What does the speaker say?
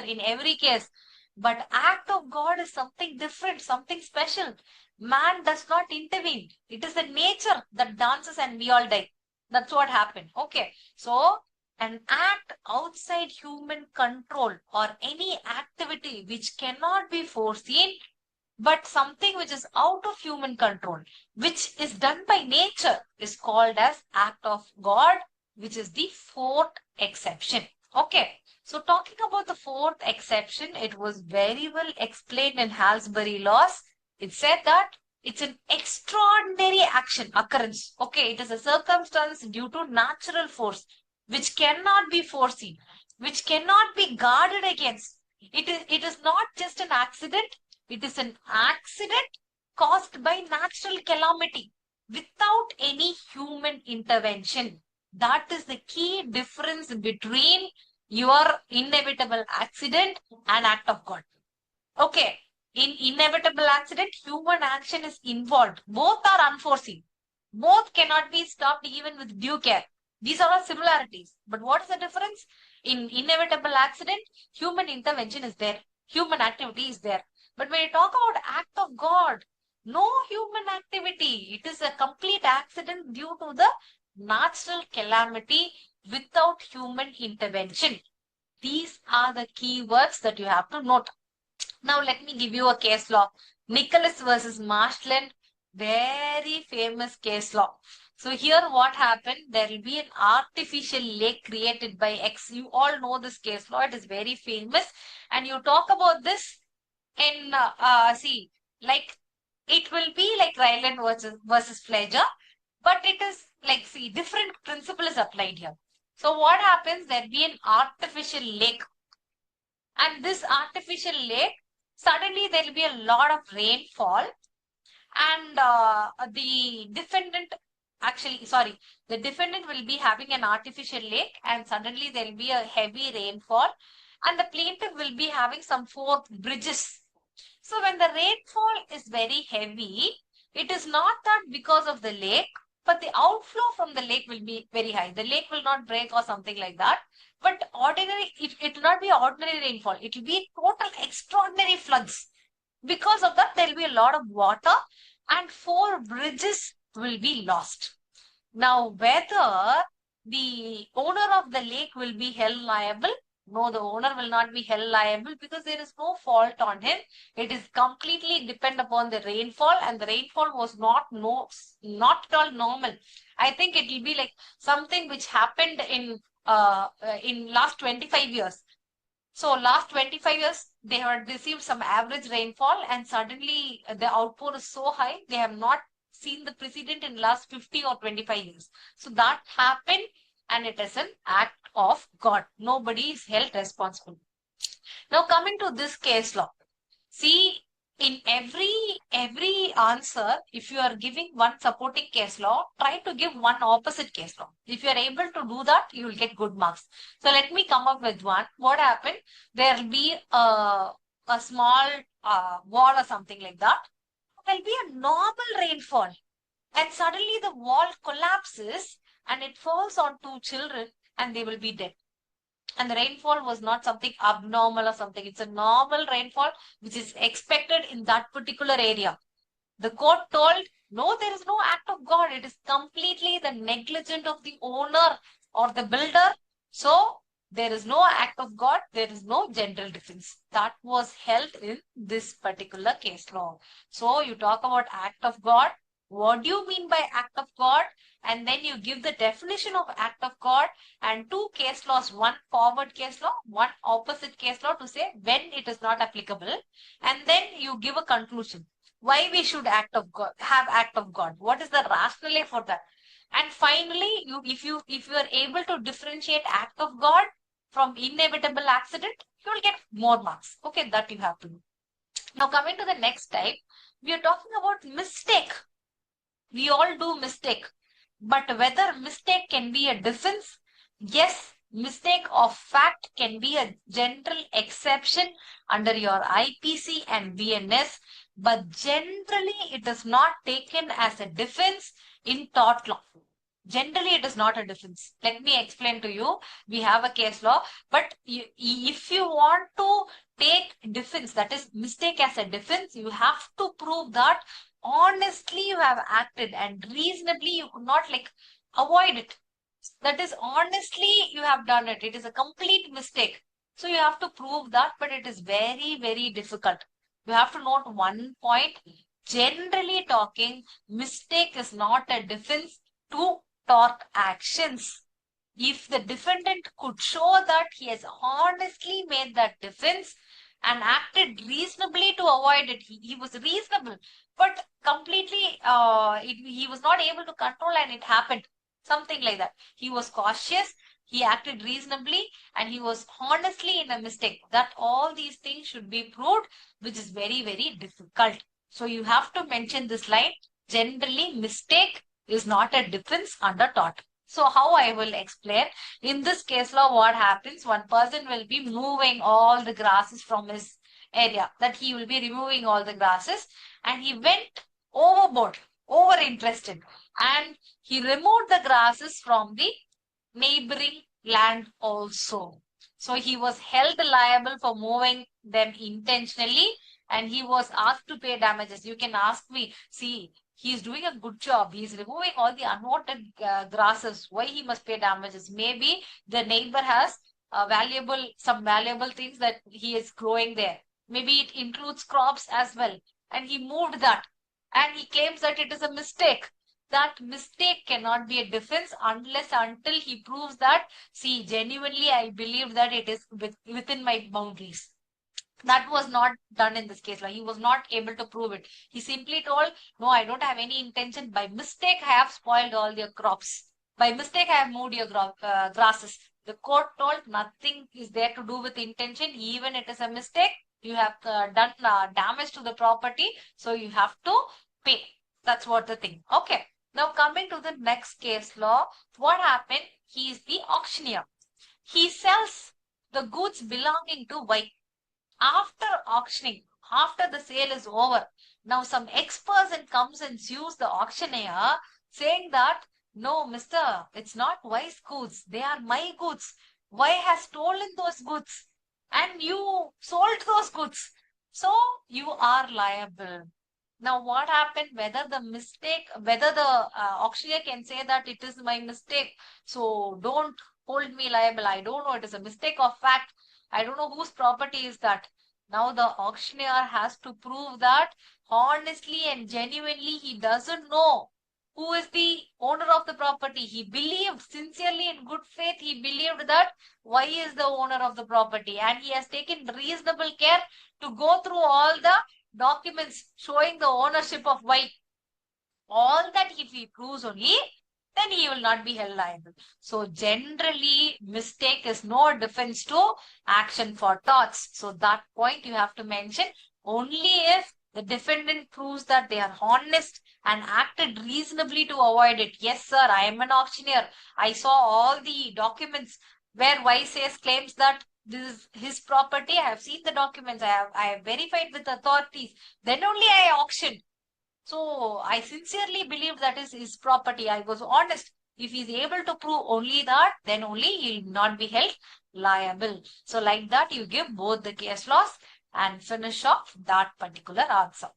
in every case. But act of God is something different, something special. Man does not intervene. It is the nature that dances and we all die. That's what happened. Okay. So an act outside human control or any activity which cannot be foreseen, but something which is out of human control, which is done by nature, is called as act of God, which is the fourth exception. Okay. So talking about the fourth exception, it was very well explained in Halsbury laws. It said that it's an extraordinary action occurrence. Okay. It is a circumstance due to natural force, which cannot be foreseen, which cannot be guarded against. It is not just an accident. It is an accident caused by natural calamity without any human intervention. That is the key difference between your inevitable accident and act of God. Okay. In inevitable accident, human action is involved. Both are unforeseen. Both cannot be stopped even with due care. These are all similarities. But what is the difference? In inevitable accident, human intervention is there. Human activity is there. But when you talk about act of God, no human activity. It is a complete accident due to the natural calamity without human intervention. These are the key words that you have to note. Now, let me give you a case law. Nicholas versus Marshland, very famous case law. So here what happened, there will be an artificial lake created by X. You all know this case law. It is very famous. And you talk about this in, see, like it will be like Ryland versus Fletcher, but it is like, see, different principle is applied here. So what happens, there will be an artificial lake. And this artificial lake, suddenly there will be a lot of rainfall, and the defendant will be having an artificial lake, and suddenly there will be a heavy rainfall, and the plaintiff will be having some 4 bridges. So when the rainfall is very heavy, it is not that because of the lake, but the outflow from the lake will be very high. The lake will not break or something like that. But ordinary, it will not be ordinary rainfall. It will be total extraordinary floods. Because of that, there will be a lot of water and 4 bridges will be lost. Now, whether the owner of the lake will be held liable? No, the owner will not be held liable because there is no fault on him. It is completely depend upon the rainfall, and the rainfall was not at all normal. I think it will be like something which happened in last 25 years. So last 25 years, they have received some average rainfall, and suddenly the outpour is so high, they have not seen the precedent in last 50 or 25 years. So that happened, and it is an act of God. Nobody is held responsible. Now coming to this case law. See, in every answer, if you are giving one supporting case law, try to give one opposite case law. If you are able to do that, you will get good marks. So let me come up with one. What happened? There will be a small wall or something like that. There will be a normal rainfall, and suddenly the wall collapses and it falls on 2 children and they will be dead. And the rainfall was not something abnormal or something. It's a normal rainfall which is expected in that particular area. The court told, no, there is no act of God. It is completely the negligence of the owner or the builder. So there is no act of God. There is no general defense. That was held in this particular case law. So you talk about act of God. What do you mean by act of God? And then you give the definition of act of God and 2 case laws, one forward case law, one opposite case law to say when it is not applicable. And then you give a conclusion. Why we should have act of God? What is the rationale for that? And finally, if you are able to differentiate act of God from inevitable accident, you will get more marks. Okay, that you have to do. Now coming to the next type, we are talking about mistake. We all do mistake. But whether mistake can be a defense? Yes, mistake of fact can be a general exception under your IPC and BNS, but generally it is not taken as a defense in tort law. Generally, it is not a defense. Let me explain to you. We have a case law, but if you want to take defense, that is mistake as a defense, you have to prove that honestly you have acted and reasonably you could not like avoid it. That is honestly you have done it. It is a complete mistake. So you have to prove that, but it is very, very difficult. You have to note one point. Generally talking, mistake is not a defense to tort actions. If the defendant could show that he has honestly made that defense and acted reasonably to avoid it, he was reasonable, but completely he was not able to control and it happened. Something like that. He was cautious, he acted reasonably, and he was honestly in a mistake. That all these things should be proved, which is very, very difficult. So you have to mention this line. Generally, mistake is not a defense under tort. So how I will explain, in this case law, what happens, one person will be moving all the grasses from his area, that he will be removing all the grasses, and he went overboard, over interested, and he removed the grasses from the neighboring land also. So he was held liable for moving them intentionally, and he was asked to pay damages. You can ask me, see, he's doing a good job. He's removing all the unwanted grasses. Why he must pay damages? Maybe the neighbor has some valuable things that he is growing there. Maybe it includes crops as well. And he moved that. And he claims that it is a mistake. That mistake cannot be a defense unless until he proves that, see, genuinely I believe that it is within my boundaries. That was not done in this case. Like, he was not able to prove it. He simply told, no, I don't have any intention. By mistake, I have spoiled all your crops. By mistake, I have moved your grasses. The court told nothing is there to do with intention. Even it is a mistake, you have done damage to the property. So you have to pay. That's what the thing. Okay. Now coming to the next case law, what happened? He is the auctioneer. He sells the goods belonging to Y. After auctioning, after the sale is over, now some ex-person comes and sues the auctioneer saying that, no, mister, it's not Y's goods. They are my goods. Y has stolen those goods and you sold those goods. So you are liable. Now, what happened? Whether the auctioneer can say that it is my mistake. So don't hold me liable. I don't know. It is a mistake of fact. I don't know whose property is that. Now the auctioneer has to prove that honestly and genuinely he doesn't know who is the owner of the property. He believed sincerely in good faith. He believed that Y is the owner of the property and he has taken reasonable care to go through all the documents showing the ownership of Y. All that if he proves only, then he will not be held liable. So generally, mistake is no defense to action for torts. So that point you have to mention only if the defendant proves that they are honest and acted reasonably to avoid it. Yes, sir, I am an auctioneer. I saw all the documents where Y says claims that this is his property. I have seen the documents. I have verified with authorities. Then only I auctioned. So I sincerely believe that is his property. I was honest. If he's able to prove only that, then only he will not be held liable. So like that, you give both the case laws and finish off that particular answer.